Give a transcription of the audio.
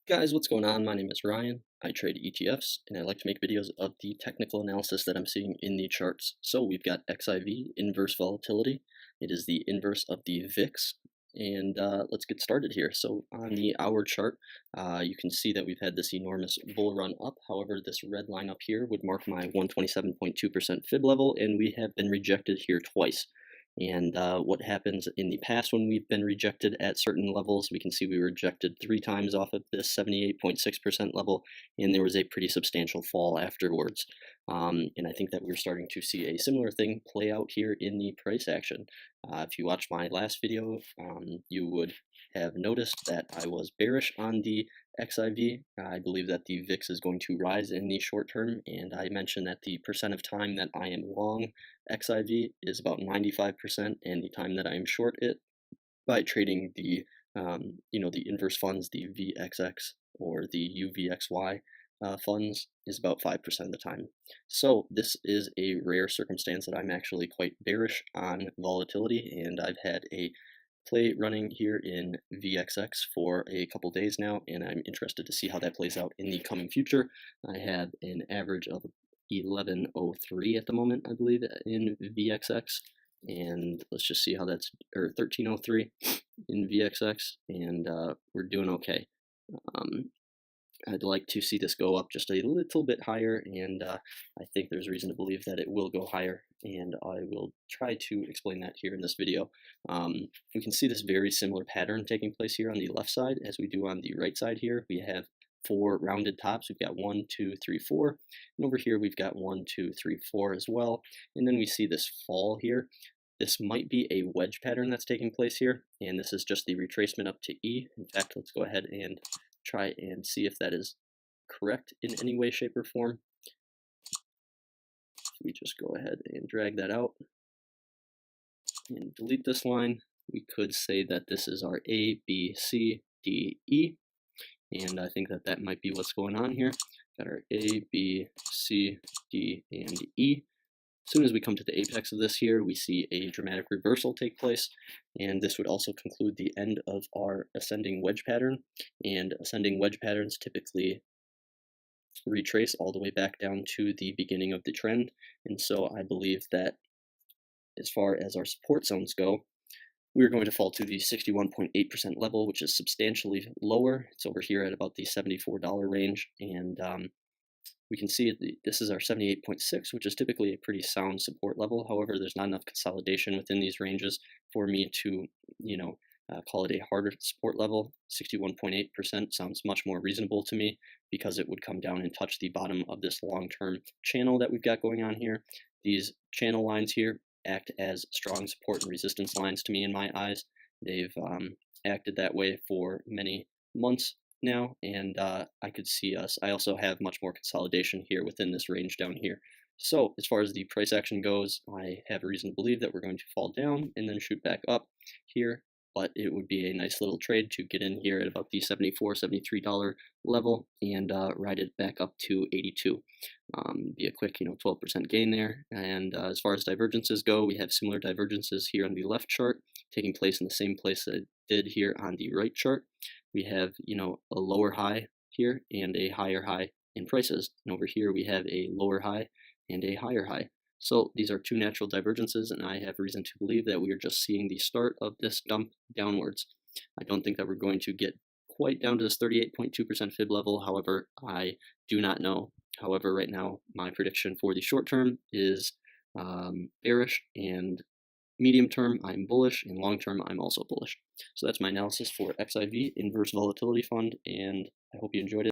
Guys, what's going on? My name is Ryan. I trade ETFs and I like to make videos of the technical analysis that I'm seeing in the charts. So we've got XIV, inverse volatility. It is the inverse of the VIX. And let's get started here. So on the hour chart, you can see that we've had this enormous bull run up. However, this red line up here would mark my 127.2% fib level, and we have been rejected here twice. And what happens in the past when we've been rejected at certain levels, we can see we were rejected 3 times off of this 78.6% level, and there was a pretty substantial fall afterwards. And I think that we're starting to see a similar thing play out here in the price action. If you watched my last video, you would have noticed that I was bearish on the XIV. I believe that the VIX is going to rise in the short term, and I mentioned that the percent of time that I am long XIV is about 95%, and the time that I am short it by trading the the inverse funds, the VXX or the UVXY funds, is about 5% of the time. So this is a rare circumstance that I'm actually quite bearish on volatility, and I've had a play running here in VXX for a couple days now, and I'm interested to see how that plays out in the coming future. I have an average of 1103 at the moment, I believe, in VXX, and let's just see how that's, or 1303 in VXX, and we're doing okay. I'd like to see this go up just a little bit higher, and I think there's reason to believe that it will go higher, and I will try to explain that here in this video. We can see this very similar pattern taking place here on the left side as we do on the right side here. We have 4 rounded tops. We've got 1, 2, 3, 4, and over here we've got 1, 2, 3, 4 as well, and then we see this fall here. This might be a wedge pattern that's taking place here, and this is just the retracement up to E. In fact, let's go ahead and try and see if that is correct in any way, shape, or form. We just go ahead and drag that out and delete this line. We could say that this is our A, B, C, D, E, and I think that that might be what's going on here. Got our A, B, C, D, and E. As soon as we come to the apex of this here, we see a dramatic reversal take place, and this would also conclude the end of our ascending wedge pattern, and ascending wedge patterns typically retrace all the way back down to the beginning of the trend, and so I believe that as far as our support zones go, we're going to fall to the 61.8% level, which is substantially lower. It's over here at about the $74 range, and we can see this is our 78.6, which is typically a pretty sound support level. However, there's not enough consolidation within these ranges for me to, call it a harder support level. 61.8% sounds much more reasonable to me because it would come down and touch the bottom of this long-term channel that we've got going on here. These channel lines here act as strong support and resistance lines to me in my eyes. They've acted that way for many months now, and I could see us. I also have much more consolidation here within this range down here. So as far as the price action goes, I have a reason to believe that we're going to fall down and then shoot back up here, but it would be a nice little trade to get in here at about the $74, $73 level and ride it back up to 82. Be a quick 12% gain there. And as far as divergences go, we have similar divergences here on the left chart taking place in the same place that it did here on the right chart. We have a lower high here and a higher high in prices, and over here we have a lower high and a higher high. So these are two natural divergences, and I have reason to believe that we are just seeing the start of this dump downwards. I don't think that we're going to get quite down to this 38.2% fib level. However, I do not know. However, right now my prediction for the short term is bearish, and medium term I'm bullish, and long term I'm also bullish. So that's my analysis for XIV, Inverse Volatility Fund, and I hope you enjoyed it.